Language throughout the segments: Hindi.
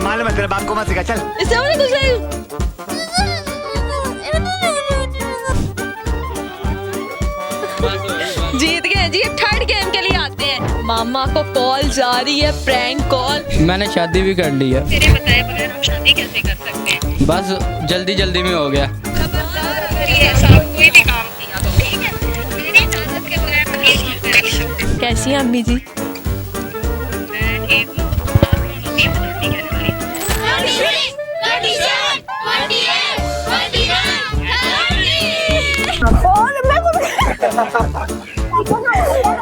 मालूम है तेरे बाप को मत सिखा, चल। इससे हमने कुछ नहीं। जीत गए जी, थर्ड गेम के लिए आते हैं। मामा को कॉल जा रही है, प्रैंक कॉल। मैंने शादी भी कर ली है। तेरे बताए बगैर हम शादी कैसे कर सकते हैं? बस जल्दी जल्दी में हो गया। अगर ये ऐसा कोई भी काम किया तो ठीक है, मेरी इजाजत के बगैर हम ये चीज़ कर सकते हैं। कैसी हैं अम्मी जी? मैं ठीक हूँ।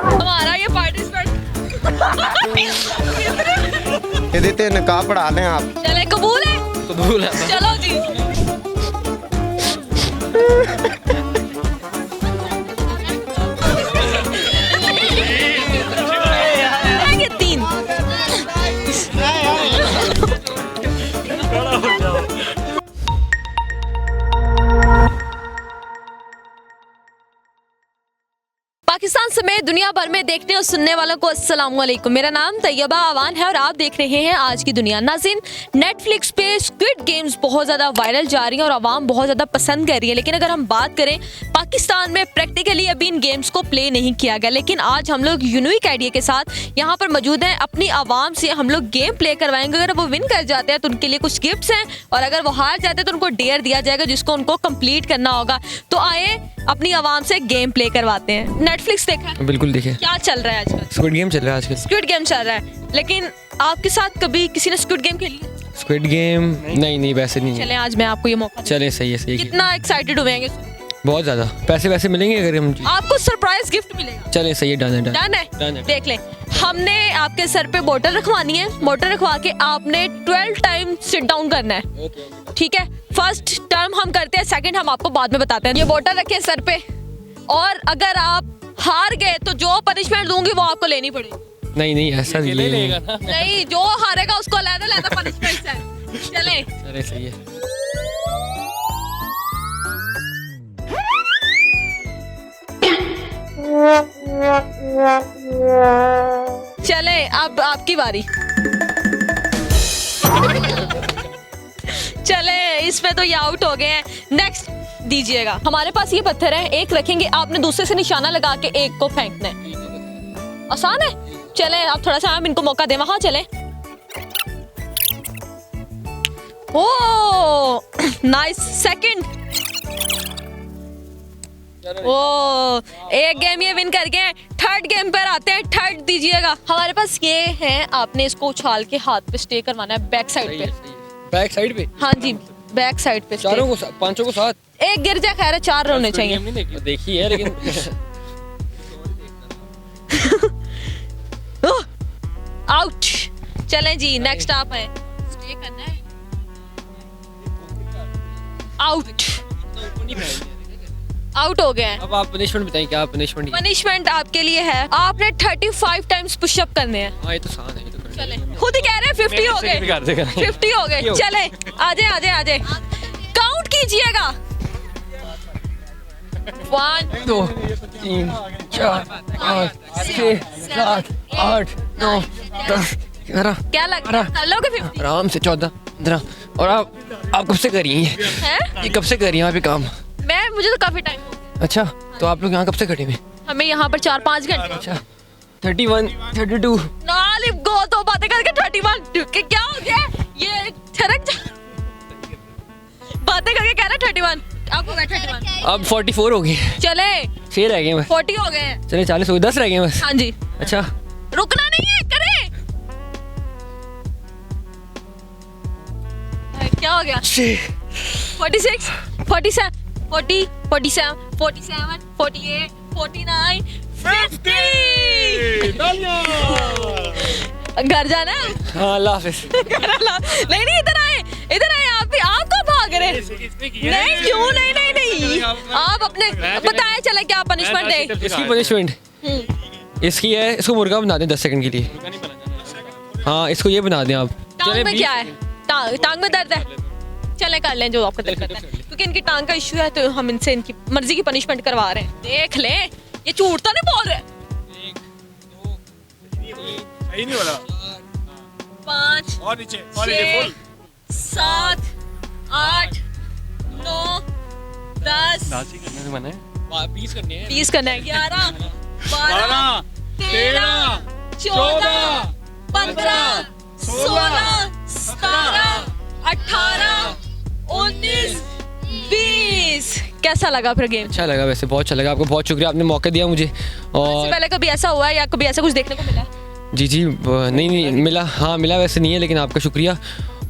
हमारा ये पार्टिसिपेंट ये देते निकाह पढ़ा लें आप। चले, कबूल है? कबूल है। चलो जी। ये 3 पाकिस्तान समेत दुनिया भर में देखने और सुनने वालों को अस्सलाम वालेकुम। मेरा नाम तैयबा आवान है और आप देख रहे हैं आज की दुनिया। नाज़रीन, नेटफ्लिक्स पे स्क्विड गेम्स बहुत ज़्यादा वायरल जा रही है और आवाम बहुत ज़्यादा पसंद कर रही है। लेकिन अगर हम बात करें, पाकिस्तान में प्रैक्टिकली अभी इन गेम्स को प्ले नहीं किया गया। लेकिन आज हम लोग यूनिक आइडिया के साथ यहाँ पर मौजूद हैं। अपनी आवाम से हम लोग गेम प्ले करवाएंगे। अगर वो विन कर जाते हैं तो उनके लिए कुछ गिफ्ट्स हैं, और अगर वो हार जाते हैं तो उनको डेयर दिया जाएगा जिसको उनको कंप्लीट करना होगा। तो आए अपनी आवाम से गेम प्ले करवाते हैं। नेटफ्लिक्स देखा है? बिल्कुल देखे। क्या चल रहा है आजकल? स्क्विड गेम चल रहा है आजकल। स्क्विड गेम चल रहा है, लेकिन आपके साथ कभी किसी ने स्क्विड गेम खेली है? स्क्विड गेम नहीं वैसे नहीं। चलें, आज मैं आपको ये मौका दूं। चले, सही है। कितना एक्साइटेड हुए? बहुत ज्यादा पैसे वैसे मिलेंगे अगर हम। आपको सरप्राइज गिफ्ट मिलेगा। चले, सही है। डन है। देख लें, हमने आपके सर पे बोतल रखवानी है। बोतल रखवा के आपने 12 टाइम सिट डाउन करना है। ठीक है, फर्स्ट टर्म हम करते हैं, सेकंड हम आपको बाद में बताते हैं। ये बोतल रखे सर पे, और अगर आप हार गए तो जो पनिशमेंट दूंगी वो आपको लेनी पड़ेगी। नहीं ऐसा नहीं। नहीं, जो हारेगा उसको अलग पनिशमेंट है। चले, सही है। चले, अब आपकी बारी। चले, इसमें तो ये आउट हो गए हैं। नेक्स्ट दीजिएगा। हमारे पास ये पत्थर है, एक रखेंगे, आपने दूसरे से निशाना लगा के एक को फेंकना है। आसान है। चले, आप थोड़ा सा हम इनको मौका दें। वहां चले। ओ नाइस। सेकंड। ओ, एक गेम ये विन कर गए। थर्ड गेम पर आते हैं। थर्ड दीजिएगा। हमारे पास ये है, आपने इसको उछाल के हाथ पे स्टे करवाना है, बैक साइड पे। बैक साइड पे? हाँ जी, बैक साइड पे। चारों को, पांचों को साथ? एक गिर जाए, खैर है, 4 होने चाहिए। देखी है लेकिन। आउट। चलें जी, नेक्स्ट आप है। स्टे करना है। आउट। आउट हो गए हैं। अब आप पनिशमेंट बताएं, क्या पनिशमेंट? पनिशमेंट आपके लिए है, आपने 35 टाइम्स पुशअप करने हैं। हाँ, ये तो आसान है। चले, खुद ही कह रहे हैं 50 हो गए। 50 हो गए। चले, आजे काउंट कीजिएगा। 1 2 3 4 5 6 7 8 9 10 11। क्या लग रहा है? लोगे 50? आराम से 14 15। और आप कब से कर रही हैं ये? कब से कर रही हैं आप ये काम? मुझे तो काफी टाइम हो गया। अच्छा, तो आप लोग यहाँ कब से खड़े हुए? हमें यहाँ पर 4-5 घंटे। अच्छा, 31 32। नालिब गो तो बातें करके 31 के क्या हो गया? ये ठरक बातें करके कह रहे 31। अब हो गया 31। अब 44 हो गए। चले, 6 रह गए बस। 40 हो गए। चले, 40 हो गए, 10 रह गए बस। हाँ जी। अच्छा, रुकना नहीं है, करे। क्या हो गया? 46 47 40 47 47 48 49 50। घर जाना है? हाँ, अल्लाह हाफिज़। नहीं, इधर आए आप भी। आप कब भाग रहे? नहीं, क्यों? नहीं, आप अपने बताएं। चले, क्या पनिशमेंट दे? इसकी पनिशमेंट इसकी है, इसको मुर्गा बना दें 10 सेकंड के लिए। हाँ, इसको ये बना दें आप। टांग में क्या है? टांग में दर्द है? चले, कर लें जो आपको दिल करता है, क्योंकि इनकी टांग का इश्यू है तो हम इनसे इनकी मर्जी की पनिशमेंट करवा रहे हैं। देख लें, ये झूठ तो नहीं बोल रहे। सही नहीं बोला। 5 और नीचे 6 फुल 7 8 9 10 दासी करने से मने 20 करने हैं 20 करना है 11 12 13 14 15 16 17 18 19 20 कैसा लगा फिर गेम? अच्छा लगा, वैसे बहुत अच्छा लगा। आपको बहुत शुक्रिया, आपने मौका दिया मुझे। इससे और पहले कभी ऐसा हुआ है या कभी ऐसा कुछ देखने को मिला? जी नहीं मिला, हाँ मिला, वैसे नहीं है, लेकिन आपका शुक्रिया।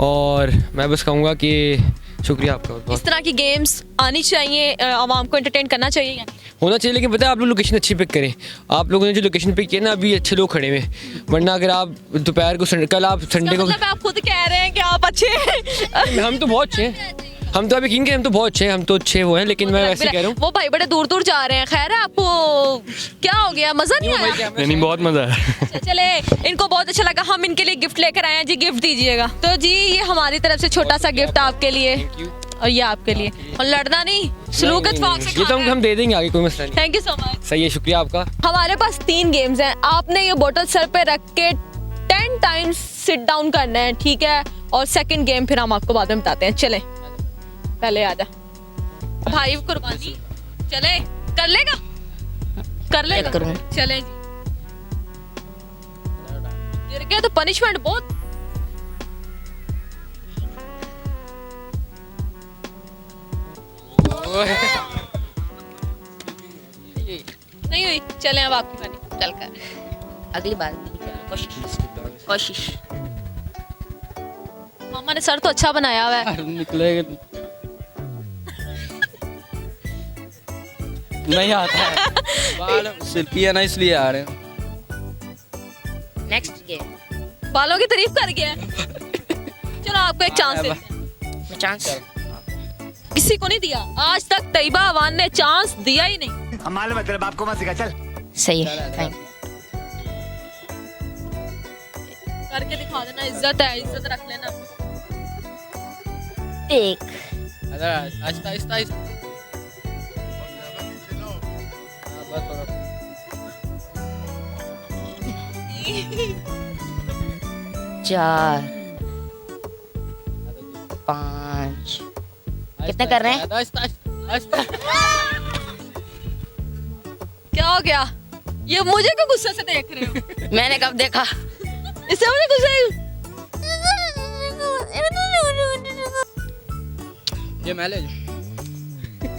और मैं बस कहूँगा कि शुक्रिया आपका बहुत इस बहुत। तरह की गेम्स आनी चाहिए, आवाम को एंटरटेन करना चाहिए या नहीं? होना चाहिए, लेकिन पता है आप लोग लोकेशन अच्छी पिक करें। आप लोगों ने जो लोकेशन पिक किया ना, अभी अच्छे लोग खड़े हुए हैं, वरना अगर आप दोपहर को कल आप संडे को, मतलब आप खुद कह रहे हैं कि आप अच्छे हैं। हम तो बहुत अच्छे हैं, हम तो अभी किंग के, हम तो बहुत अच्छे हैं, हम तो अच्छे वो हैं, लेकिन मैं वैसे कह रहा हूँ। वो भाई बड़े दूर दूर जा रहे हैं। खैर है, आपको क्या हो गया, मजा नहीं आया? नहीं बहुत मजा है अच्छा, चले, इनको बहुत अच्छा लगा, हम इनके लिए गिफ्ट लेकर आए हैं जी। गिफ्ट दीजिएगा। तो जी ये हमारी तरफ से छोटा सा गिफ्ट आपके लिए और ये आपके लिए। और लड़ना नहीं, सलूकत फाक से ये तो हम दे देंगे आगे, कोई मसला नहीं। Thank you so much. सही है, शुक्रिया आपका। हमारे पास 3 गेम्स हैं। आपने ये बोतल सर पे रख के 10 टाइम्स सिट डाउन करना है, ठीक है? और सेकंड गेम फिर हम आपको बाद में बताते हैं। चले, पहले आजा भाई, कुर्बानी। चले, कर लेगा, कर लेगा, चले जी। गिर गया तो पनिशमेंट बहुत। नहीं हुई, चले अब आपकी बारी। चल कर अगली बार कोशिश मामा ने सर तो अच्छा बनाया हुआ है। निकलेगा नहीं आता है बाल शिल्पी है ना, इसलिए आ रहे हैं। नेक्स्ट गेम बालों की तारीफ कर गया है। चलो आपको एक चांस देते हैं। चांस किसी को नहीं दिया आज तक, तैयबा अवान ने चांस दिया ही नहीं। हमारे मतलब आपको मत सिखा चल। सही है, थैंक करके दिखा देना, इज्जत है, इज्जत रख लेना। एक आहिस्ता आहिस्ता आहिस्ता। चार 5 कितने कर रहे हैं? आहिस्ता आहिस्ता। क्या हो गया? ये मुझे क्यों गुस्से से देख रहे हो? मैंने कब देखा? इससे मुझे गुस्से। ये मैं ले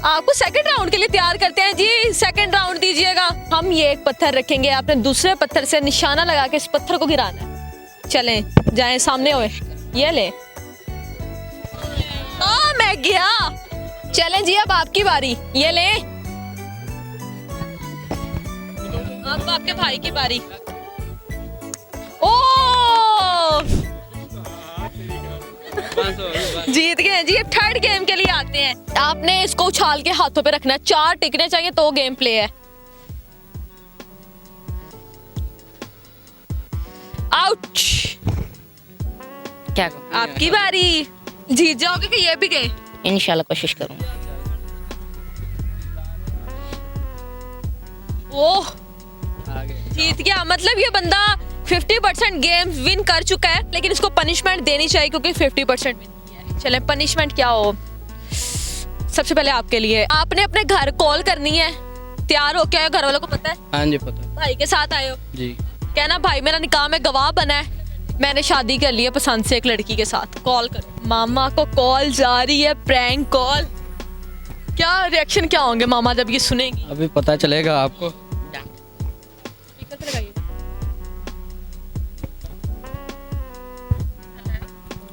आपको सेकंड राउंड के लिए तैयार करते हैं जी। सेकंड राउंड दीजिएगा। हम ये एक पत्थर रखेंगे, आपने दूसरे पत्थर से निशाना लगा के इस पत्थर को गिराना है। चलें, जाएं सामने हुए, ये ले। मैं गया। चलें जी, अब आपकी बारी, ये ले। अब आपके भाई की बारी। ओ जीत गए जी। अब थर्ड गेम के लिए आते हैं। आपने इसको उछाल के हाथों पे रखना है, 4 टिकने चाहिए तो गेम प्ले है। आउच। क्या करूं? आपकी बारी। जीत जाओगे कि ये भी गए? इंशाल्लाह कोशिश करूंगा। ओह, जीत गया। मतलब ये बंदा 50% गेम विन कर चुका है, लेकिन इसको पनिशमेंट देनी चाहिए क्योंकि 50% विन किया है। चले, पनिशमेंट क्या हो? सबसे पहले आपके लिए, आपने अपने घर कॉल करनी है। तैयार हो क्या? घर वालों को पता है? हाँ जी पता भाई के साथ आए हो जी। कहना भाई मेरा निकाह में गवाह बना है, मैंने शादी कर ली है पसंद से एक लड़की के साथ। कॉल करो। मामा को कॉल जा रही है, प्रैंक कॉल। क्या रिएक्शन क्या होंगे मामा जब ये सुनेंगी? अभी पता चलेगा आपको। स्पीकर पे लगाइए।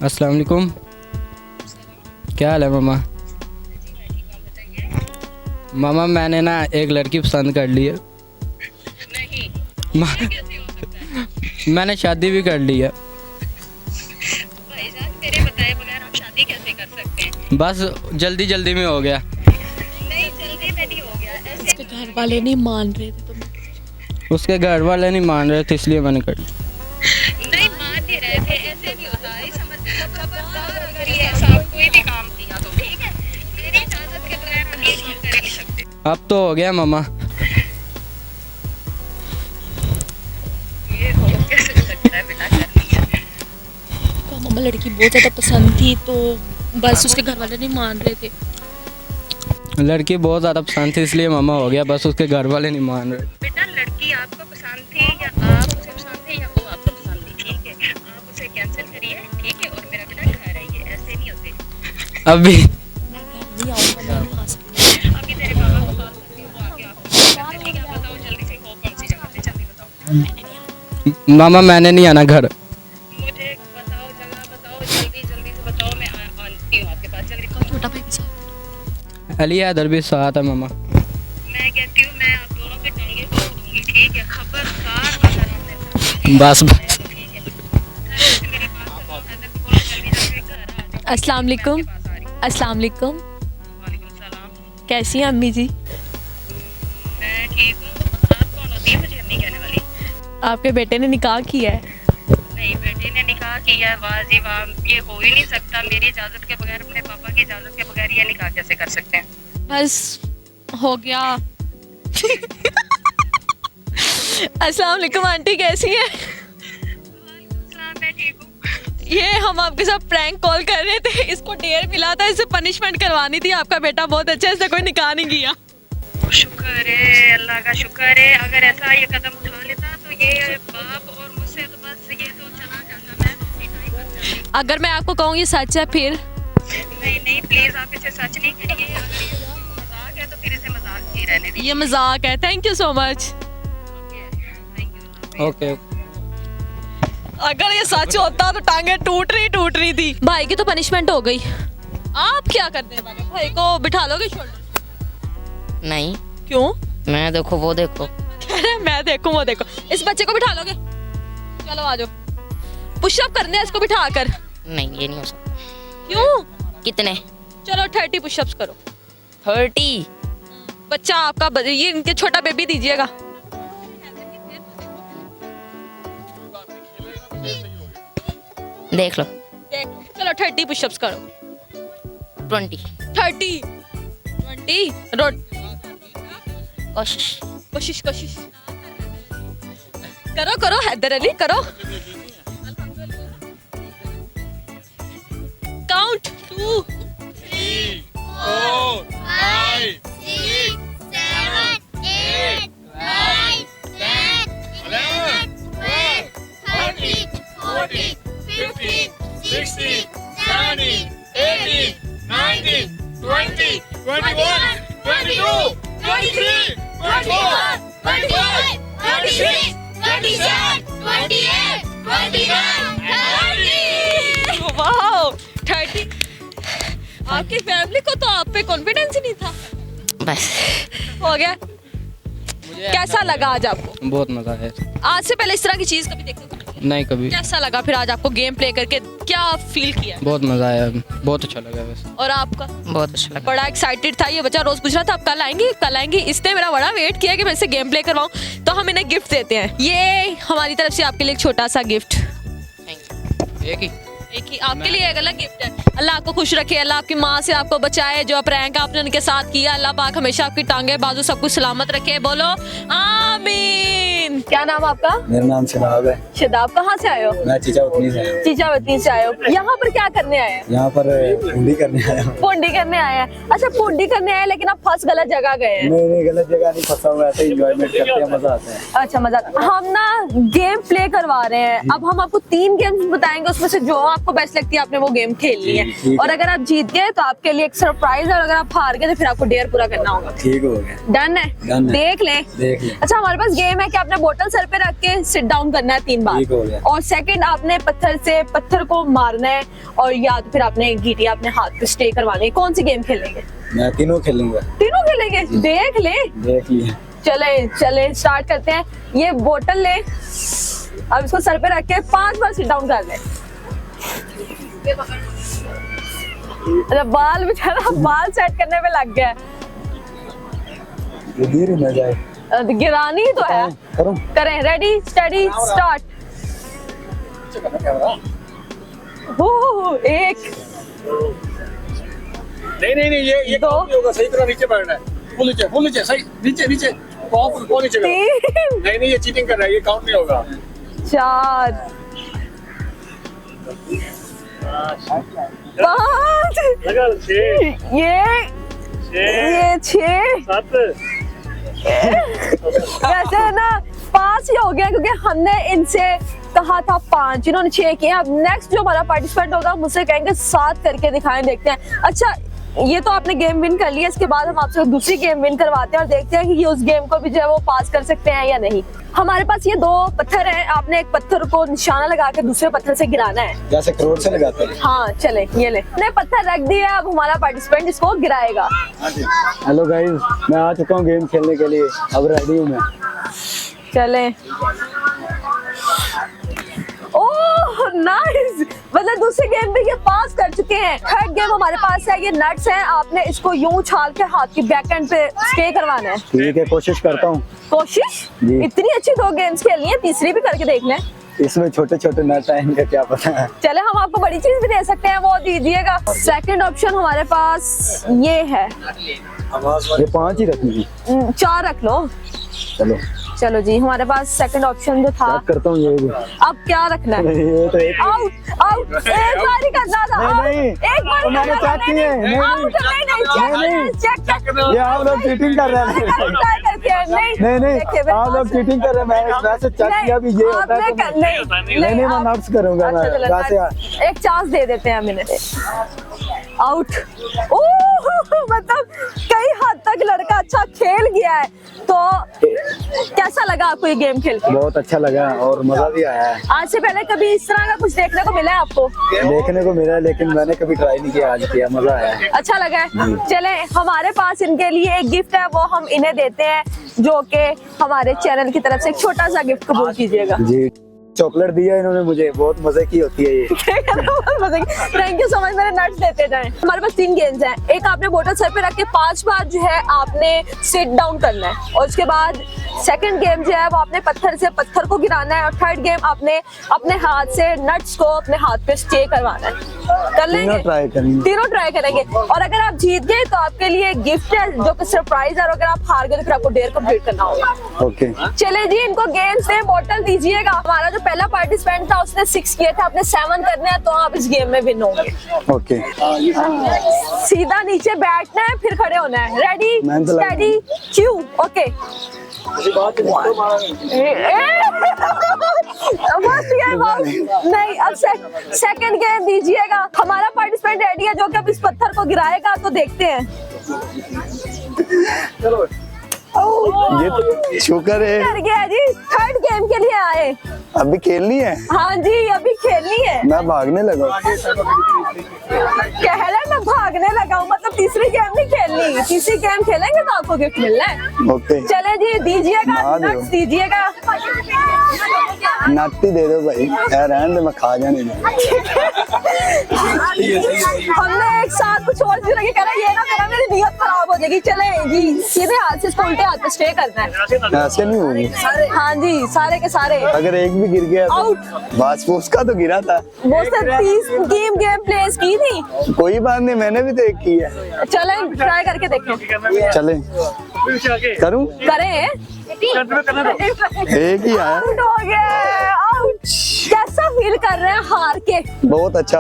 अस्सलाम वालेकुम। क्या हाल है मामा? मामा मैंने ना एक लड़की पसंद कर ली है। मैंने शादी भी कर ली है। तेरे बताए बगैर हम शादी कैसे कर सकते हैं? बस जल्दी जल्दी में हो गया। नहीं, जल्दी में नहीं हो गया। ऐसे उसके घर वाले नहीं मान रहे थे तो उसके घर वाले नहीं मान रहे थे, इसलिए मैंने कर ली। नहीं मान नहीं रहे थे, ऐसे नहीं होता है। समझ खबरदार अगर ये ऐसा कोई भी काम किया तो ठीक है, मेरी इजाजत के बगैर हम ये चीज कर नहीं सकते। अब तो हो गया मामा। ये हो कैसे सकता है बेटा? कर लिया। मामा लड़की बहुत ज़्यादा पसंद थी तो बस उसके घर वाले नहीं मान रहे थे। लड़की बहुत ज़्यादा पसंद थी इसलिए मामा हो गया, बस उसके घर वाले नहीं मान रहे। बेटा लड़की आपको पसंद थी या आप उसे पसंद थे या वो आपको पसंद थी, ठीक है? आप उसे कैंसिल करिए, ठीक है? और मेरा बेटा घर आइए, ऐसे नहीं होते। अभी अभी तेरे पापा को कॉल करती हूँ, वो आके आपको कॉल करते हैं, ठीक है? आप बताओ जल्दी से, हो कौन सी जगह पे, जल्दी बताओ। मामा मैंने नहीं आना घर। मुझे बताओ, जगह बताओ, जल्दी जल्दी से बताओ, मैं आती हूँ आपके पास, जल्दी बताओ। छोटा भाई के साथ अलिया इधर भी साथ है मामा। मैं कहती हूँ मैं आप दोनों के टांगे तोड़ दूंगी, ठीक है? खबरदार अगर आपने बस ठीक है? मेरी बात सुनो, हैदर को बोलो जल्दी जल्दी घर आ जाओ। अस्सलाम वालेकुम। मैं आपके पास आ रही हूँ। अस्सलाम वालेकुम, वालेकुम सलाम। कैसी हैं अम्मी जी? मैं ठीक हूँ। आप कौन होती है मुझे अम्मी कहने वाली? आपके बेटे ने निकाह किया है। नहीं, बेटे ने निकाह किया है, वाह जी वाह, ये हो ही नहीं सकता। मेरी इजाजत के बगैर, अपने पापा की इजाजत के बगैर ये निकाह कैसे कर सकते हैं? बस हो गया। अस्सलाम वालेकुम आंटी, कैसी हैं? सलाम, मैं ठीक हूँ। ये हम आपके साथ प्रैंक कॉल कर रहे थे, इसको डेयर मिला था, इसे पनिशमेंट करवानी थी। आपका बेटा बहुत अच्छा है, इसने कोई निकाह नहीं किया। शुक्र है, अल्लाह का शुक्र है। अगर ऐसा ये कदम उठा लेता तो ये बाप और मुझसे तो बस ये तो चला जाता, मैं अपनी टाइम पर जाती। अगर मैं आपको कहूँ ये सच है फिर? नहीं नहीं, प्लीज आप इसे सच नहीं करिए। अगर ये मजाक है तो फिर इसे मजाक ही रहने दीजिए। ये मजाक है। Thank you so much. Thank you. Okay अगर ये सच होता तो टांगे टूट रही थी। भाई की तो पनिशमेंट हो गई, आप क्या करने वाले? भाई को बिठा लोगे शोल्डर? नहीं, क्यों? मैं देखो वो देखो। कह रहे हैं, मैं देखूं वो देखो। इस बच्चे को बिठा लोगे? चलो आ जाओ, पुशअप करने हैं इसको बिठा कर। नहीं, ये नहीं हो सकता। क्यों? कितने? चलो 30 पुशअप्स करो। 30? बच्चा आपका ये इनके छोटा बेबी दीजिएगा। देख लो। चलो 30 पुशअप्स करो। 20। 30 20 रोड। कोशिश। कोशिश करो हैदर अली, करो। काउंट 2 3 4 5 6 7 8 9 10 11 12 13 14 15 16 17 18 19 20 21 22 23 24 25 26 27 28 29 30। वाओ 30। आपकी फैमिली को तो आप पे कॉन्फिडेंस ही नहीं था। बस हो गया। कैसा लगा आज आपको? बहुत मज़ा आया। आज से पहले इस तरह की चीज कभी देखने को नहीं? नहीं कभी। कैसा लगा फिर आज आपको गेम प्ले करके? क्या फील किया? बहुत मज़ा आया, बहुत अच्छा लगा वैसे। और आपका? बहुत अच्छा लगा। बड़ा एक्साइटेड था ये बच्चा, रोज पूछ रहा था आप कल आएंगी। इसने मेरा बड़ा वेट किया कि मैं इससे गेम प्ले करवाऊं, तो हम इन्हें गिफ्ट देते हैं। ये हमारी तरफ से आपके लिए एक छोटा सा गिफ्ट। एक ही आपके लिए एक अलग गिफ्ट है। अल्लाह आपको खुश रखे, अल्लाह आपकी माँ से आपको बचाए। जो प्रैंक आपने उनके साथ किया, अल्लाह पाक हमेशा आपकी टांगे बाजू सब कुछ सलामत रखे। बोलो आमीन। क्या नाम आपका? मेरा नाम शदाब है। शदाब, कहाँ से आए हो? मैं चीचावतनी से आया हूँ। चीचावतनी से आए हो। यहाँ पर क्या करने आए हैं? यहाँ पर हुंडी करने आया हूँ। पुंडी करने आए हैं। अच्छा पुंडी करने आए, लेकिन आप फंस गलत जगह गए हैं। मैं गलत जगह नहीं फंसा हुआ, ऐसे एंजॉयमेंट करते हैं, मजा आता है। अच्छा मजा। हम ना गेम प्ले करवा रहे हैं। अब हम आपको 3 गेम्स बताएंगे, उसमें से जो आपको बेस्ट लगती है आपने वो गेम खेलनी है। ठीक है। और अगर आप जीत गए तो आपके लिए एक सरप्राइज है, और अगर आप हार गए तो फिर आपको डेयर पूरा करना होगा। ठीक हो गया। डन है? Done है। देख ले। अच्छा हमारे पास गेम है कि आपने बोतल सर पे रख के सिट डाउन करना है 3 बार। ठीक हो गया। और सेकंड आपने पत्थर को मारना है, और या तो फिर आपने गीटी अपने हाथ पे स्टे करवानी है। कौन सी गेम खेलेंगे? मैं तीनों खेलूंगा। तीनों खेलेंगे? देख ले। देख लिया। चले स्टार्ट करते हैं। ये बोतल ले, अब इसको सर पे रख के 5 बार सिट डाउन कर ले। बाल बेचारा बाल सेट करने में लग गया। गिर न जाए। गिरानी तो है। करूं? करें। Ready steady start. एक नहीं ये दो काम नहीं होगा, सही तरह नीचे बैठना है। फुल नीचे सही, नीचे पाँव नीचे करो। 3 नहीं ये चीटिंग कर रहा है, ये काउंट नहीं होगा। 4 5 ये 6 वैसे ना 5 ही हो गया क्योंकि हमने इनसे कहा था 5, इन्होंने 6 किए। अब नेक्स्ट जो हमारा पार्टिसिपेंट होगा मुझसे कहेंगे 7 करके दिखाएं, देखते हैं। अच्छा ये तो आपने गेम विन कर लिया, इसके बाद हम आपसे दूसरी गेम विन करवाते हैं और देखते हैं कि ये उस गेम को भी जो है वो पास कर सकते हैं या नहीं। हमारे पास ये 2 पत्थर हैं, आपने एक पत्थर को निशाना लगा के दूसरे पत्थर से गिराना है, जैसे करोड़ से लगाते हैं। हाँ चले ये ले, हमने पत्थर रख दिया, अब हमारा पार्टिसिपेंट इसको गिराएगा। हेलो गाइस, मैं आ चुका हूँ गेम खेलने के लिए, अब रेडी हूँ मैं। चले। ओह नाइस, मतलब दूसरे गेम में ये पास कर चुके हैं। थर्ड गेम हमारे पास है, ये नट्स हैं, आपने इसको यूं उछाल के हाथ की बैक एंड पे स्टे करवाना है। ठीक है, कोशिश करता हूँ। कोशिश? जी। इतनी अच्छी 2 गेम्स खेलनी है, तीसरी भी करके देख लें। इसमें छोटे छोटे नट आएंगे, क्या पता है। चले हम आपको बड़ी चीज भी दे सकते हैं, वो दीजिएगा। सेकंड ऑप्शन हमारे पास ये है, ये 5 ही रखनी है। 4 रख लो। चलो चलो जी, हमारे पास सेकंड ऑप्शन जो था, चेक करता हूँ ये भी। अब क्या रखना है? ये तो एक आउट आउट, एक बार ही करना था। नहीं, नहीं, एक बार तो मैंने चेक किए। नहीं, नहीं, चेक ये आप लोग चीटिंग कर रहे हैं। नहीं, आप लोग चीटिंग कर रहे हैं। मैं वैसे चेक किया भी ये होता है तो नहीं, मैं नोट्स करूंगा। मैं वैसे एक चांस दे देते हैं मैंने। आउट। ओह मतलब कई हद तक लड़का अच्छा खेल गया है। तो कैसा लगा आपको ये गेम खेल के? बहुत अच्छा लगा और मजा भी आया है। आज से पहले कभी इस तरह का कुछ देखने को मिला है आपको? देखने को मिला, लेकिन मैंने कभी ट्राई नहीं किया, आज किया, मजा आया। अच्छा लगा है। चले हमारे पास इनके लिए एक गिफ्ट है, वो हम इन्हें देते हैं, जो कि हमारे चैनल की तरफ से एक छोटा सा गिफ्ट कबूल कीजिएगा। जी, चॉकलेट दिया इन्होंने मुझे, बहुत मजे की होती है ये। थैंक यू सो मच, मेरे नट्स देते जाएं। हमारे पास 3 गेम्स हैं। एक आपने बोतल सर पे रख के 5 बार जो है आपने सिट डाउन करना है, और उसके बाद सेकंड गेम जो है वो आपने पत्थर से पत्थर को गिराना है, और थर्ड गेम आपने अपने हाथ से नट्स को अपने हाथ पे स्टे करवाना है। कर लेंगे? तीनों ट्राई करेंगे। और अगर आप जीत गए तो आपके लिए गिफ्ट है जो कि सरप्राइज है, और अगर आप हार गए तो फिर आपको डेयर कंप्लीट करना होगा। ओके चले जी, इनको गेम्स से बोतल दीजिएगा। हमारा जो पहला पार्टिसिपेंट था उसने 6 किए थे, आपने 7 करने हैं, तो आप इस गेम में विन होंगे। ओके, सीधा नीचे बैठना है, फिर खड़े होना है। Ready steady Q. ओके नहीं, अब सेकंड गेम दीजिएगा। हमारा पार्टिसिपेंट रेडी है जो कि अब इस पत्थर को गिराएगा, तो देखते हैं। ये तो शुक्र है। डर गया जी, थर्ड गेम के लिए आए। अभी खेलनी है? हाँ जी, अभी खेलनी है। मैं भागने लगा। कह रहे मैं भागने लगा हूँ, मतलब तीसरी गेम नहीं खेलनी, तीसरी गेम खेलेंगे तो आपको गिफ्ट मिलना है। ओके चले जी, दीजिएगा नट्स दीजिएगा। नट्टी दे दो भाई, यार रहने दे, मैं खा जाने दूँ। हमने एक साथ कुछ और चीज़ कह रहा ये ना करा, मेरी नीयत खराब हो जाएगी। चले जी, सीधे हाथ से इसको उल्टे हाथ पे स्टे करना है। ऐसे नहीं होगी। हाँ जी, सारे के सारे। अगर एक भी गिर गया आउट। बस उसका तो गिरा था। वो सब 30 गेम प्लेस की थी। कोई बात नहीं, मैंने भी तो एक की है। चले ट्राई करके देखें। चले करूं? करें। एक ही आया। आउट हो गया। आउट। कैसा फील कर रहे हैं हार के? बहुत अच्छा।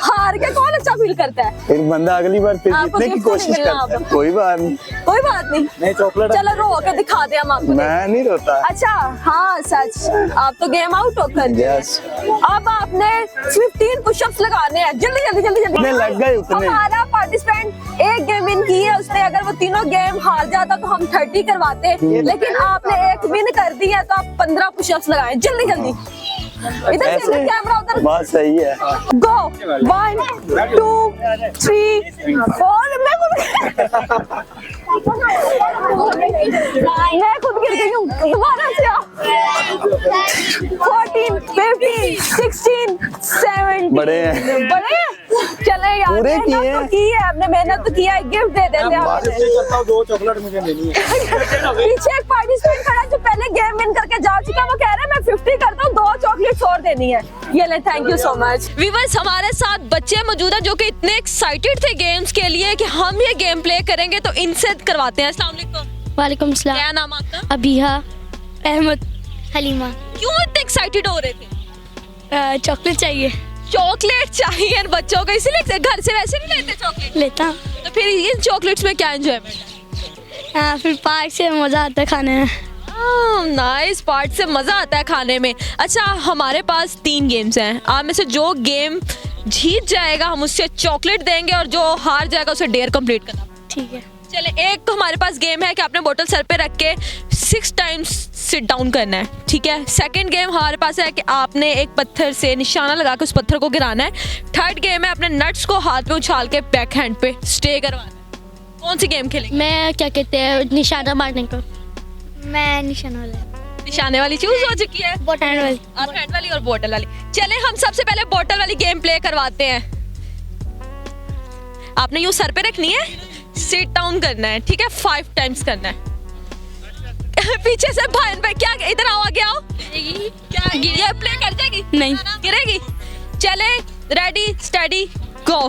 हार के कौन अच्छा फील करता है? फिर बंदा अगली बार फिर आपको जीतने की गिफ्ट नहीं कोशिश मिलना करता है। आपको। कोई बात नहीं, कोई बात नहीं। नहीं चॉकलेट। चलो रो के दिखा दे हम आपको। मैं नहीं रोता। अच्छा हाँ सच, आप तो गेम आउट हो कर। यस। अब आपने 15 पुशअप्स लगाने हैं, जल्दी जल्दी जल्दी जल्दी। कितने लग गए उतने? हमारा पार्टिसिपेंट एक गेम विन की है उसने, अगर वो तीनों गेम हार जाता तो हम 30 करवाते, लेकिन आपने एक विन कर दी है तो आप 15 पुशअप्स लगाएं जल्दी जल्दी। इधर से कैमरा उधर। बात सही है। गो 1 2 3 4। मैं खुद गिर गई हूँ, दोबारा से आओ। 14 15 16 17। बड़े हैं। बड़े हैं? चले यार, पूरे किए हैं। तो की है हमने, मेहनत तो किया है, गिफ्ट दे देते हैं आपने। 2 चॉकलेट मुझे लेनी है। पीछे एक पार्टिसिपेंट खड़ा जो पहले गेम विन करके जा चुका, वो कह रहे हैं मैं 50 करता हूँ, 2 चॉकलेट और देनी है। ये ले, thank you so much. Viewers, हमारे साथ बच्चे मौजूद हैं जो कि इतने एक्साइटेड थे गेम्स के लिए कि हम ये गेम प्ले करेंगे, तो इनसे करवाते हैं। अस्सलाम वालेकुम। वालेकुम सलाम। क्या नाम आपका? अबीहा अहमद। हलीमा। क्यों इतने एक्साइटेड हो रहे थे? चॉकलेट चाहिए। चॉकलेट चाहिए बच्चों को, इसीलिए घर से वैसे नहीं लेते चॉकलेट। लेता हूँ। तो फिर इन चॉकलेट्स में क्या एंजॉयमेंट? हाँ, फिर पार्क से मज़ा आता है खाने में। नाइस, पार्ट से मज़ा आता है खाने में। अच्छा, हमारे पास 3 गेम्स हैं, आप में से जो गेम जीत जाएगा हम उससे चॉकलेट देंगे और जो हार जाएगा उसे डेयर कंप्लीट करना। ठीक है। चले, एक तो हमारे पास गेम है कि आपने बोतल सर पे रख के 6 टाइम्स सिट डाउन करना है, ठीक है। सेकंड गेम हमारे पास है कि आपने एक पत्थर से निशाना लगा के उस पत्थर को गिराना है। थर्ड गेम है अपने नट्स को हाथ में उछाल के बैक हैंड पे स्टे करवाना है। कौन सी गेम खेलेंगे? मैं क्या कहते हैं, निशाना मारने को। मैं निशाना वाला। निशाने वाली चूज हो चुकी है, हैंड वाली। आप हैंड वाली और बोतल वाली। चले, हम सबसे पहले बोतल वाली गेम प्ले करवाते हैं। आपने यूं सर पे रखनी है, सिट डाउन करना है, ठीक है, 5 टाइम्स करना है। पीछे से भाई क्या, इधर आओ, आगे आओ। क्या ये प्ले कर जाएगी? नहीं। गिरेगी। चले, रेडी स्टडी गो।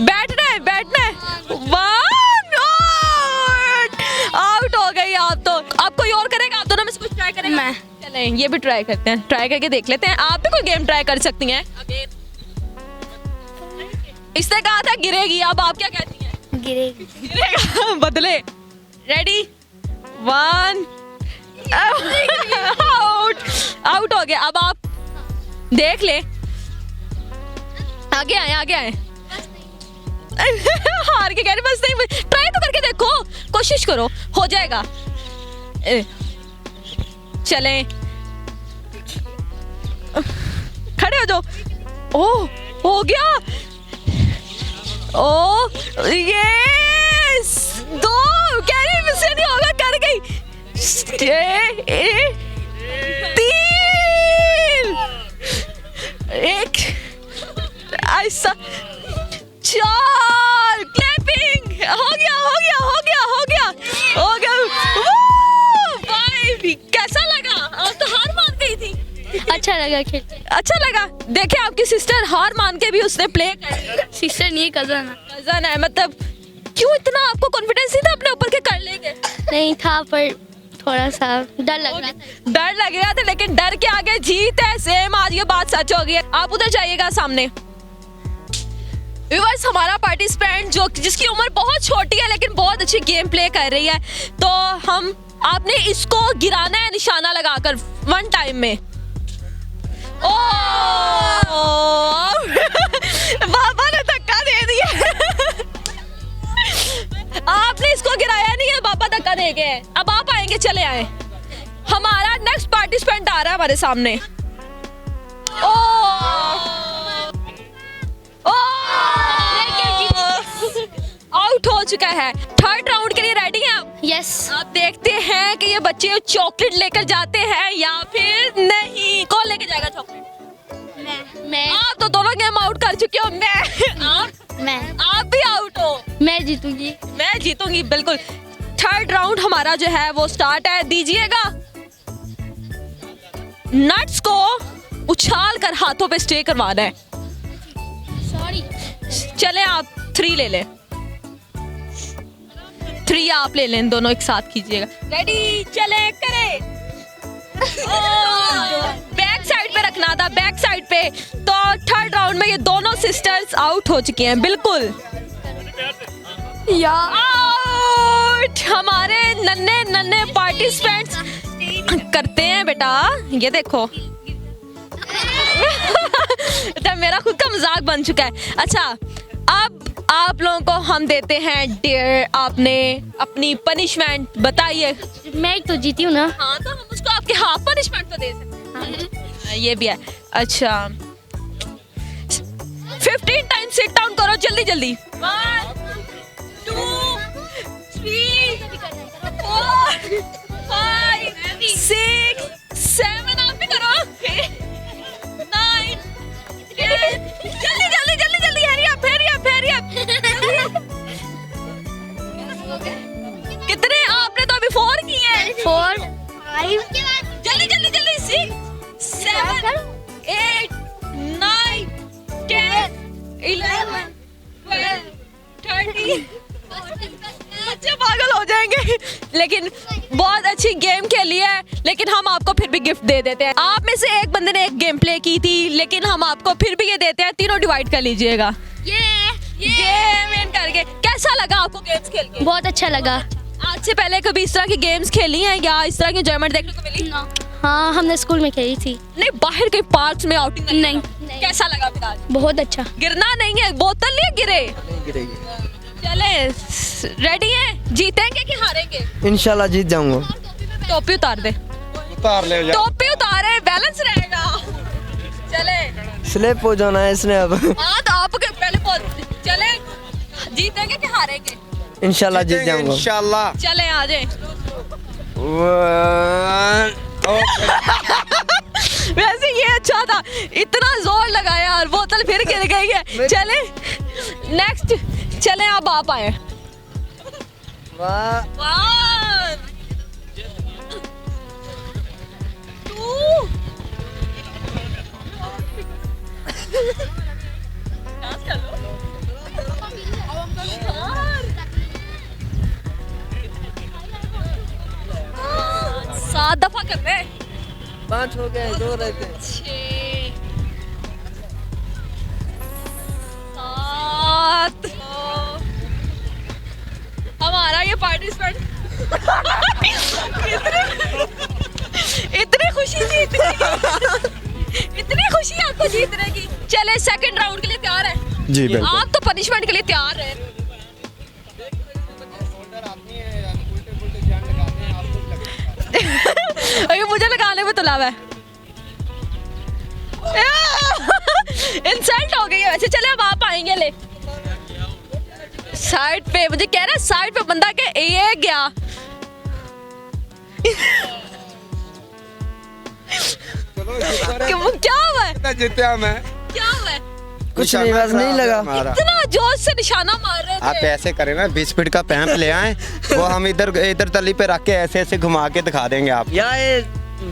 बैठना है, बैठना है। 1 आउट हो गई आप तो। आप कोई और करेगा? आप दोनों में से कुछ ट्राई करेंगे? मैं। चलें, ये भी ट्राई करते हैं, ट्राई करके देख लेते हैं। आप भी कोई गेम ट्राई कर सकती हैं। इसने कहा था गिरेगी, अब आप क्या कहती हैं? गिरेगी। गिरेगा। बदले। रेडी 1 आउट, आउट हो गया। अब आप देख ले, आगे आए, आगे आए। हार के कह रहे, बस नहीं, ट्राई तो करके देखो, कोशिश करो, हो जाएगा। चलें, खड़े हो जाओ। ओह, हो गया। ओ यस, 2 कह रही मुझसे नहीं होगा, कर गई। 3 1 ऐसा 4 क्लैपिंग। हो गया, हो गया, हो गया, हो गया, हो गया। 5। कैसा लगा? अब तो हार मान गई थी। अच्छा लगा खेल। अच्छा लगा। देखे, आपकी सिस्टर हार मान के भी उसने प्ले कर। सिस्टर नहीं, कजन। कजन है, मतलब क्यों इतना आपको कॉन्फिडेंस नहीं था अपने ऊपर के कर लेंगे? नहीं था, पर थोड़ा सा डर लग रहा था। डर लग रहा था, लेकिन डर के आगे जीत है। सेम, आज ये बात सच हो गई है। आप उधर जाइएगा सामने। व्यूअर्स, हमारा पार्टिसिपेंट जो जिसकी उम्र बहुत छोटी है लेकिन बहुत अच्छी गेम प्ले कर रही है, तो हम आपने इसको गिराना है निशाना लगाकर 1 टाइम में। बाबा ने धक्का दे दिया। आपने इसको गिराया नहीं है, बाबा धक्का दे गए। अब आप आएंगे, चले आए। हमारा नेक्स्ट पार्टिसिपेंट आ रहा है हमारे सामने। आउट हो चुका है। थर्ड राउंड के लिए रेडी हैं आप? यस। आप देखते हैं कि ये बच्चे चॉकलेट लेकर जाते हैं या फिर नहीं। कौन लेके जाएगा चॉकलेट? मैं। आप तो दोनों गेम आउट कर चुके हो। मैं। आप भी आउट हो। मैं जीतूंगी। मैं जीतूंगी, बिल्कुल। थर्ड राउंड हमारा जो है वो स्टार्ट है। दीजिएगा। नट्स को उछाल कर हाथों पे स्टे करवाना है। सॉरी। चले, आप 3 ले लें। 3 आप ले लें, दोनों एक साथ कीजिएगा। रेडी, चले, करे। बैक साइड पे रखना था, बैक साइड पे। तो थर्ड राउंड में ये दोनों सिस्टर्स आउट हो चुकी हैं, बिल्कुल। आउट। हमारे नन्हे नन्हे पार्टिसिपेंट्स करते हैं बेटा, ये देखो। तो मेरा खुद का मजाक बन चुका है। अच्छा, अब आप लोगों को हम देते हैं डेयर। आपने अपनी पनिशमेंट बताइए। मैं तो जीती हूँ ना। हाँ, तो हम उसको आपके हाफ पनिशमेंट तो दे सकते हैं। ये भी है। अच्छा, 15 टाइम सिट डाउन करो, जल्दी जल्दी। 1 2 3 4 5 6 7 आप भी करो। 9 10 जल्दी जल्दी जल्दी जल्दी, hurry up, hurry up, hurry up. कितने आपने तो अभी 4 किए हैं। 4 5 जल्दी जल्दी जल्दी। 6 7 8 9 10 11 12 13 बच्चे पागल हो जाएंगे। लेकिन बहुत अच्छी गेम खेली है, लेकिन हम आपको फिर भी गिफ्ट दे देते हैं। आप में से एक बंदे ने एक गेम प्ले की थी, लेकिन हम आपको फिर भी ये देते हैं, तीनों डिवाइड कर लीजिएगा। गेम इन करके कैसा लगा आपको गेम्स खेल के? बहुत अच्छा लगा। आज से पहले कभी इस तरह की गेम्स खेली हैं या इस तरह की एंजॉयमेंट देखने को मिली? हाँ, हमने स्कूल में खेली थी। नहीं, बाहर कहीं पार्क्स में आउटिंग नहीं। कैसा लगा फिर आज? बहुत अच्छा। गिरना नहीं है, बोतल नहीं गिरे। चले, रेडी हैं? जीतेंगे कि हारेंगे? इंशाल्लाह जीत जाऊंगा। टोपी उतार दे। उतार ले जा। टोपी उतारे, बैलेंस रहेगा। चले, स्लिप हो जाना है इसने अब। हाँ तो आपके पहले चले, जीतेंगे कि हारेंगे? इंशाल्लाह जीत जाऊंगा। इंशाल्लाह। चले आ जाए। वैसे ये अच्छा था, इतना जोर लगाया और बोतल फिर गिर गई है। चले नेक्स्ट, चले आप आए। वाह। 1 2 7 दफा कर रहे। 5 हो गए, 2 रहते। 6 7 हमारा ये पार्टिसिपेंट इतनी खुशी थी, इतनी खुशी आपको जीतने की। चले सेकंड राउंड के लिए तैयार है? जी बिल्कुल। आप तो पनिशमेंट के लिए तैयार है। अरे मुझे लगाने में तो लावा है। इंसल्ट हो गई है वैसे। चले अब आप आएंगे। ले साइड पे, मुझे कह रहा है साइड पे बंदा के ये गया। क्या हुआ है? जीते मैं। क्या हुआ है? कुछ नहीं, बस नहीं लगा। इतना जोश से निशाना मार रहे थे। आप ऐसे करें ना, 20 फीट का पैंप ले आए, वो हम इधर तली पे रख के ऐसे ऐसे घुमा के दिखा देंगे आप। या ये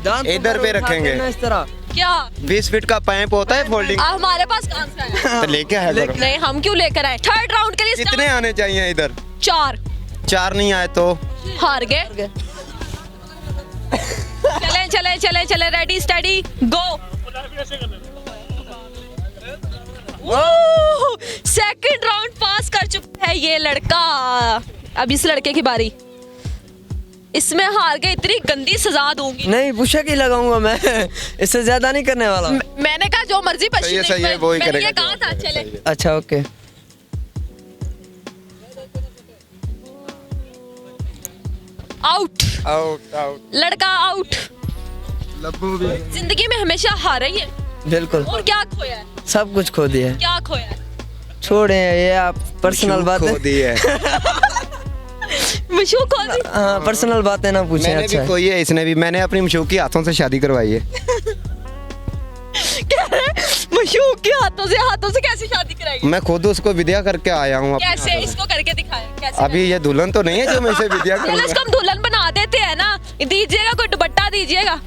दांत इधर पे रखेंगे इस तरह। क्या 20 फीट का पैंप होता है फोल्डिंग। हमारे पास कहाँ से है? तो लेके आया करो। नहीं, हम क्यों लेकर आए? थर्ड राउंड के लिए कितने आने चाहिए इधर? 4 नहीं आए तो हार गए। चले रेडी स्टडी गो। सेकंड राउंड पास कर चुका है ये लड़का। अब इस लड़के की बारी। इसमें हार गए, इतनी गंदी सजा दूंगी। नहीं, पुशअप ही लगाऊंगा मैं। इससे ज्यादा नहीं करने वाला। मैंने कहा जो मर्जी सही है, वो ही करेगा। कहा था। चले अच्छा ओके। आउट। आउट। लड़का आउट। लब्बू भी। जिंदगी में हमेशा हारा ही है। बिल्कुल। और क्या खोया है? सब कुछ खो दिया है। क्या खोया है? छोड़े ये आप पर्सनल बातें। खो दी है। मशूक खो दी। हाँ, पर्सनल बातें ना पूछें। मैंने अच्छा भी खोई है, इसने भी। मैंने अपनी मशूक की हाथों से शादी करवाई है। मशूक के हाथों से कैसे शादी कराएगी? मैं खुद उसको विद्या करके आया हूँ। कैसे? इसको करके दिखाया कैसे? अभी ये दुल्हन तो नहीं है जो मैं इसे विद्या चलो इसको करूँगा। हम दुल्हन बना देते हैं ना। दीजिएगा कोई दुपट्टा दीजिएगा।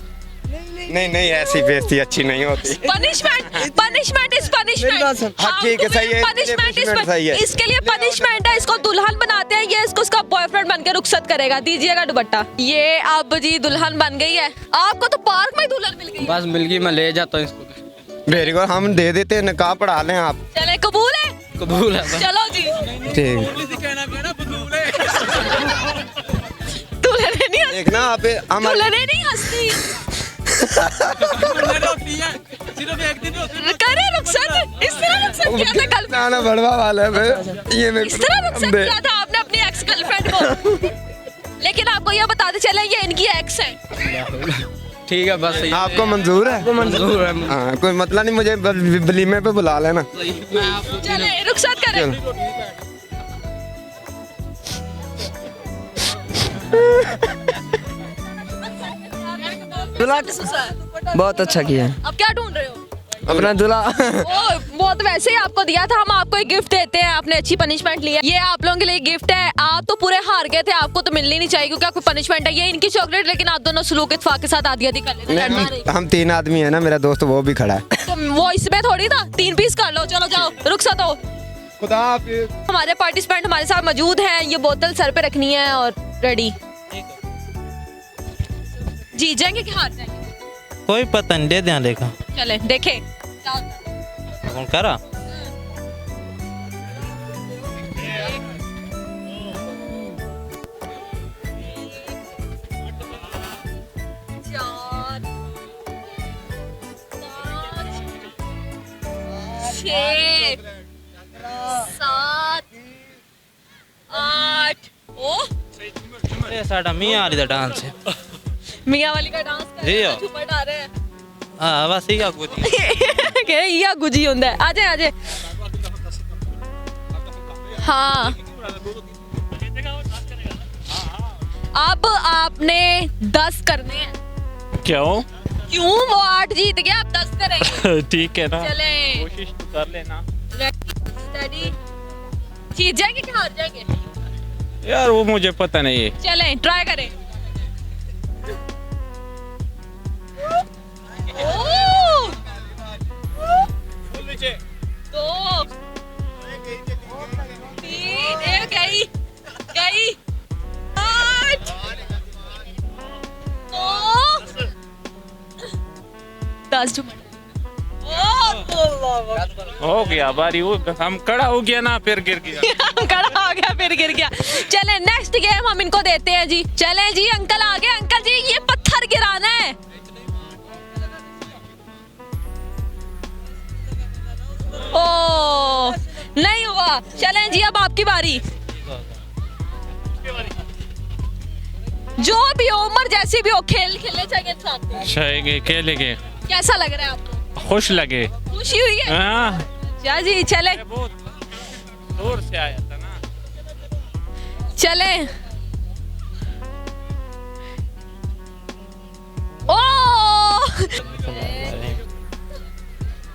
नहीं, ऐसी बेइज्जती अच्छी नहीं होती। Punishment is punishment. हाँ, ठीक है, सही है। पनिशमेंट सही है। इसके लिए पनिशमेंट है। इसको दुल्हन बनाते हैं, ये इसको उसका बॉयफ्रेंड बनकर रुखसत करेगा। दीजिएगा दुपट्टा। ये अब जी दुल्हन बन गई है। आपको तो पार्क में दुल्हन मिल गई। बस मिल गई, मैं ले जाता हूँ इसको। Very good. हम दे देते हैं, निकाह पढ़ा लें आप। चले, कबूल है? कबूल है। चलो जी। ठीक। दुल्हन नहीं हंसती। देखना आप दुल्हन नहीं हंसती। करे रुखसत। इस तरह रुखसत किया था कल। ना बड़वा वाला है ये मेरे इस तरह रुखसत किया था आपने अपनी एक्स गर्लफ्रेंड को। लेकिन आपको ये बताते चले ये इनकी एक्स है। ठीक है, बस सही। आपको मंजूर है? मंजूर है। हाँ, कोई मतलब नहीं, मुझे वलीमे पे बुला लेना। चले रुखसत करें। दूल्हा बहुत अच्छा किया है। अब क्या ढूंढ रहे हो? अपना दूल्हा। वो तो वैसे ही आपको दिया था। हम आपको एक गिफ्ट देते हैं। आपने अच्छी पनिशमेंट ली है। ये आप लोगों के लिए गिफ्ट है। आप तो पूरे हार गए थे, आपको तो मिलनी नहीं चाहिए क्योंकि आपको पनिशमेंट है। ये इनकी चॉकलेट, लेकिन आप दोनों सलूक इत्तेफाक के साथ आधी आधी कर लेते। हम 3 आदमी है ना, मेरा दोस्त वो भी खड़ा है। तो वो इसमें थोड़ी था। 3 पीस कर लो। चलो जाओ, रुखसत हो। खुदा हाफिज। हमारे पार्टिसिपेंट हमारे साथ मौजूद हैं, ये बोतल सर पे रखनी है और रेडी। जीत जाएंगे कि हार जाएंगे? कोई पता नहीं, दे दें देखा। चले देखे क्या होता है। कौन करा? चार, पाँच, छः, 7, 8। ओ ये साडा मियां वाली दा डांस है। मियां वाली का डांस कर रहे हैं, जी। छुपा डाल रहे हैं। हाँ बस ये कुछ कह ये गुजी होता है। आजे आजे। हाँ अब आपने 10 करने हैं। क्यों? क्यों? वो 8 जीत गया, आप 10 करेंगे। ठीक है ना, चले कोशिश तो कर लेना। रेडी? जीत जाएंगे कि हार जाएंगे? यार वो मुझे पता नहीं है। चलें ट्राई करें। ओह! 2, 3, एक गई 8, 9, 10। हो गया बारी, वो हम खड़ा हो गया ना, फिर गिर गया। खड़ा हो गया फिर गिर गया। चले नेक्स्ट गेम हम इनको देते हैं जी। चले जी, अंकल आ गए। अंकल जी ये पत्थर गिराना है। ओ नहीं हुआ। चलें जी अब आपकी बारी। जो भी हो, उम्र जैसी भी हो, खेलने चाहिए इंसान को। चाहिए खेलेंगे। कैसा लग रहा है आपको? खुश लगे। खुशी हुई है? हाँ। क्या जी? चले बहुत दूर से आया था ना। चले। ओ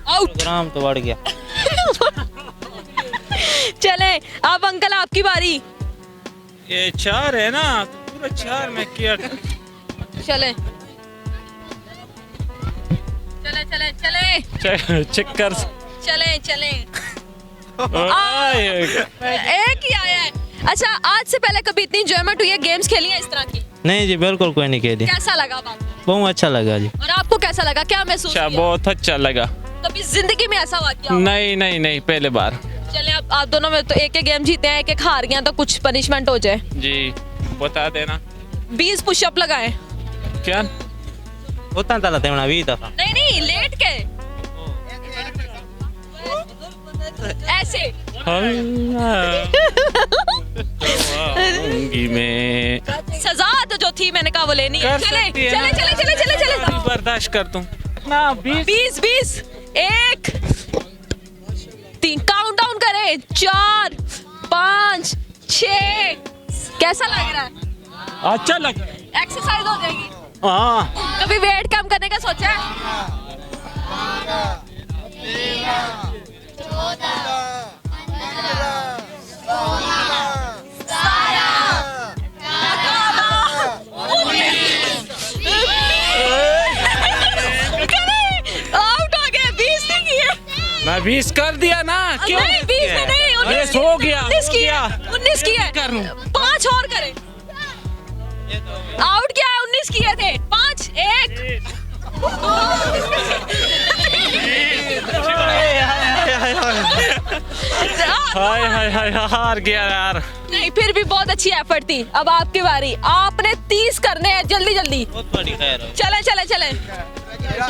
आउट। ग्राम तो बढ़ गया। चले अब अंकल आपकी बारी। ये 4 है ना, पूरा 4 में किया। चले चले चले चले चक्कर। चले एक ही आया है। अच्छा, आज से पहले कभी इतनी एंजॉयमेंट हुई है, गेम्स खेली है इस तरह की? नहीं जी, बिल्कुल कोई नहीं खेली। कैसा लगा आपको? बहुत अच्छा लगा जी। और आपको कैसा लगा? क्या महसूस किया? बहुत अच्छा लगा। कभी जिंदगी में ऐसा हुआ क्या? नहीं पहले बार। चले अब आप दोनों में तो एक गेम जीते हैं, एक हार गया, तो कुछ पनिशमेंट हो जाए जी बता देना। 20 पुशअप लगाए। क्या? उतना तला तेमना 20 दफा। नहीं लेट के ऐसे। मैं सजा तो जो थी मैंने कहा वो लेनी है। चले बर्दाश्त कर दूं ना। 20 1 3 काउंट डाउन करें। 4 5 6। कैसा लग रहा है? अच्छा लग। एक्सरसाइज हो जाएगी। हाँ। कभी वेट कम करने का सोचा है? 20 कर दिया ना। क्यों? नहीं 20 में नहीं, 19 हो गया। 19 की है। 19 की है। 5 और करें। आउट क्या है? 19 किए थे। 5 1 हाय हार गया यार। नहीं फिर भी बहुत अच्छी एफर्ट थी। अब आपकी बारी। आपने 30 करने हैं जल्दी। चले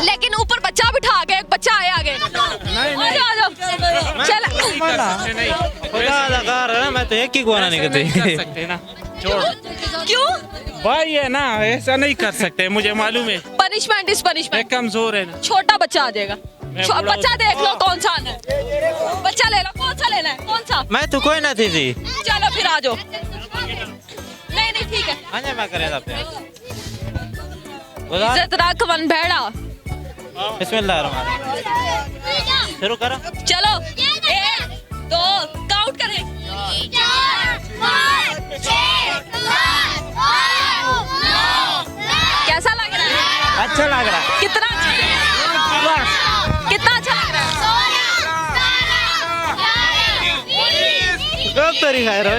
लेकिन ऊपर बच्चा बिठा के, एक बच्चा आए आगे। आ जाओ। चल मैं तो एक ही गोना नहीं कर सकते ना। क्यों? भाई है ना, ऐसा नहीं कर सकते, मुझे मालूम है। Punishment is punishment. कमजोर है ना। छोटा बच्चा आ जाएगा। बच्चा देख लो कौन सा आना है। बच्चा ले लो, कौन सा लेना है? कौन सा? मैं तो कोई ना थी जी। चलो फिर आ जाओ। नहीं ठीक है। मैं करे इज्जत रख वन भेड़ा। बिस्मिल्लाह शुरू करो। चलो 1 2 काउंट करें। 4 5 6 7 8 9। कैसा लग रहा है? अच्छा लग रहा है। कितना अच्छा लग रहा है? सॉरी खैर हो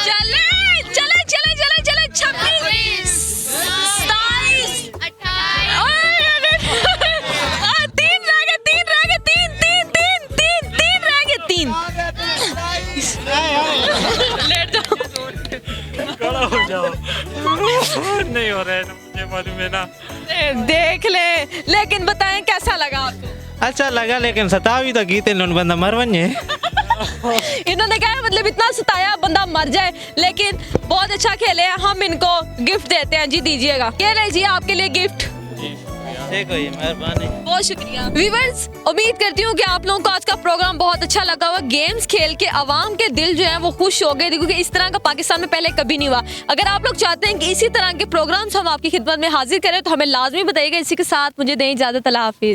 चले चले चले चले चले 26 27 तीन रह गए तीन लेट जाओ खड़ा हो जाओ नहीं हो रहा है ना, मुझे मालूम है ना। देख ले, लेकिन बताएं कैसा लगा आपको? अच्छा लगा लेकिन सता भी तो की थे लोन बंदा मर बने इन्होंने कहा मतलब इतना सताया बंदा मर जाए, लेकिन बहुत अच्छा खेले हैं। हम इनको गिफ्ट देते हैं जी, दीजिएगा। ये लीजिए आपके लिए गिफ्ट। देखो ये मेहरबानी, बहुत शुक्रिया। व्यूअर्स, उम्मीद करती हूँ कि आप लोगों को आज का प्रोग्राम बहुत अच्छा लगा होगा। गेम्स खेल के अवाम के दिल जो है वो खुश हो गए, क्योंकि इस तरह का पाकिस्तान में पहले कभी नहीं हुआ। अगर आप लोग चाहते हैं कि इसी तरह के प्रोग्राम्स हम आपकी खिदमत में हाजिर करें तो हमें लाजमी बताइएगा। इसी के साथ मुझे दें इजाजत, अल्लाह हाफिज।